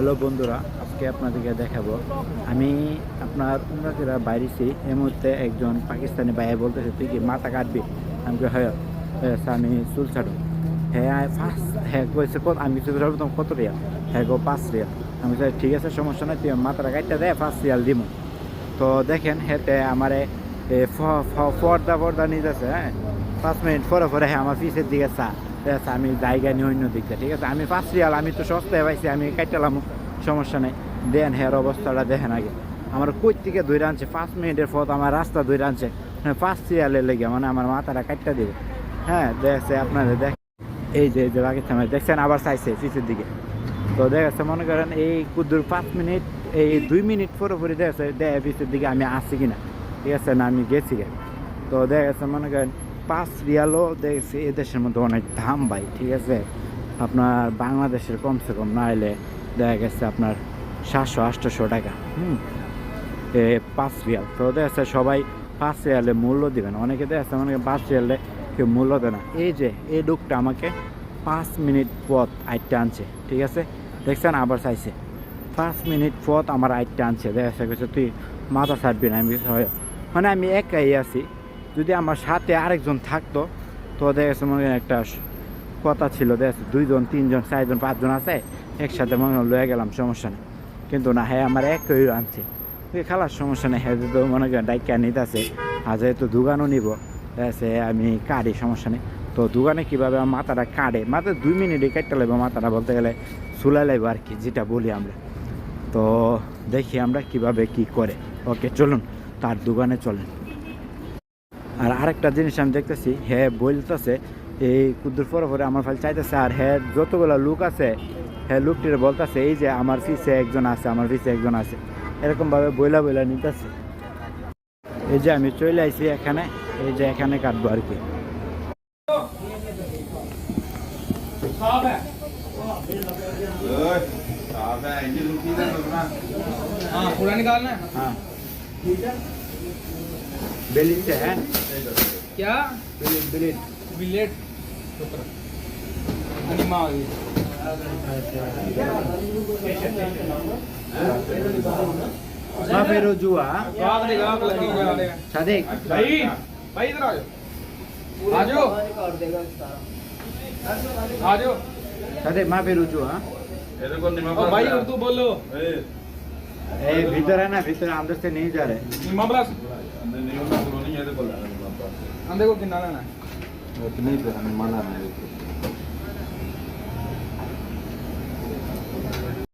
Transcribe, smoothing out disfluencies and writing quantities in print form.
Hello বন্ধুরা, আজকে আপনাদেরকে দেখাবো আমি আপনার উমরাকেরা বাইরেছি। এই মুহূর্তে একজন পাকিস্তানি ভাইয়া বলতেছে তুই কি মাথা কাটবি? আমি কই, হ্যাঁ আমি চুল ছাড়ো। হ্যাঁ ফার্স্ট হ্যাঁ কইছে কত, আমি চুল ছাড়বো তোমার কত রিয়াল? হ্যাঁ গো 5 রিয়াল। আমি কই ঠিক আছে, সমস্যা নাই, তুই মাথাটা কাটতে দেয় 5 রিয়াল দিব। তো দেখেন হেতে আমারে পর্দা পর্দা নিতেছে। হ্যাঁ 5 মিনিট পরে পরে হ্যাঁ আমার পিসের দিকে চা আছে, আমি জায়গা নিয়ে অন্য দিকটা। ঠিক আছে, আমি 5 রিয়াল, আমি তো সস্তায় পাইছি, আমি কাটলাম, সমস্যা নেই। দেন হের অবস্থাটা দেখেন আগে, আমার কই থেকে ধরে আনছে 5 মিনিটের পথ, আমার রাস্তা ধরে আনছে, হ্যাঁ 5 রিয়ালের লেগে, মানে আমার মাথাটা কাটটা দেবে। হ্যাঁ দেখছে আপনাদের দেখ, এই যে পাকিস্তান দেখছেন আবার চাইছে পিসের দিকে। তো দেখেছে মনে করেন এই কুদ্দুর 5 মিনিট, এই 2 মিনিট পুরোপুরি দেখেছে পিসের দিকে আমি আসছি কিনা, ঠিক আছে না আমি গেছি গে। তো দেখেছে মনে করেন 5 রিয়ালও দেখছি এ দেশের মধ্যে অনেক দাম ভাই। ঠিক আছে, আপনার বাংলাদেশের কমসে কম না হলে দেখা গেছে আপনার 700-800 টাকা। এ 5 রিয়াল। তো দেখছে সবাই 5 রিয়ালে মূল্য দিবেন, অনেকে দেখছে মনে করেন 5 রিয়ালে কেউ মূল্য দেয় না। এই যে এই লোকটা আমাকে 5 মিনিট পথ আইটটা আনছে, ঠিক আছে দেখছেন আবার চাইছে 5 মিনিট পথ আমার আইটটা আনছে। দেখছে কিছু তুই মাথা ছাড়বি না? আমি কিছু হয়, মানে আমি একাই আছি, যদি আমার সাথে আরেকজন থাকতো তো দেখেছে মনে করেন একটা কথা ছিল, দেখছে 2 জন 3 জন 4 জন 5 জন আছে একসাথে মনে হয় লয়ে গেলাম, সমস্যা নেই। কিন্তু না, হ্যাঁ আমার একই আনছে, খালার সমস্যা নেই। হ্যাঁ তো মনে করেন ডাইকা নিতে আছে, আর যেহেতু দোকানও নিব দেখছে আমি কাটি, সমস্যা নেই। তো দোকানে কীভাবে আমার মাথাটা কাটে, মাত্র 2 মিনিটে কাটতে লাগবে মাথাটা, বলতে গেলে চুলাই লাগবে আর কি, যেটা বলি আমরা। তো দেখি আমরা কিভাবে কি করে। ওকে চলুন তার দোকানে চলেন। আর আরেকটা জিনিস আমি দেখতেছি, হ্যাঁ বলতেছে এই কুদ্দুর পরে পরে আমার ফাইল চাইতেছে, আর হ্যাঁ যতগুলো লোক আছে হ্যাঁ লোকটির বলতেছে এই যে আমার পিছে একজন আছে, আমার পিছে একজন আছে, এরকমভাবে বইলা বইলা নিতেছে। এই যে আমি চলে আইছি এখানে, এই যে এখানে কাটবো আর কি। पूरा निकालना है। हाँ बिलिट से है क्या बिलिट बिलिट बिलेट अनिमा आ गई। हाँ फिर जुआ आग देगा, आग लगेगी, आग देगा। सादिक भाई भाई इधर आ जाओ, आ जाओ आ जाओ। सादिक माँ फिर जुआ। ओ भाई उर्दू बोलो। ए भीतर है ना, भीतर अंदर से नहीं जा रहे। निमा प्लस अंदर को कितना लेना है? नहीं पे हमें माना नहीं।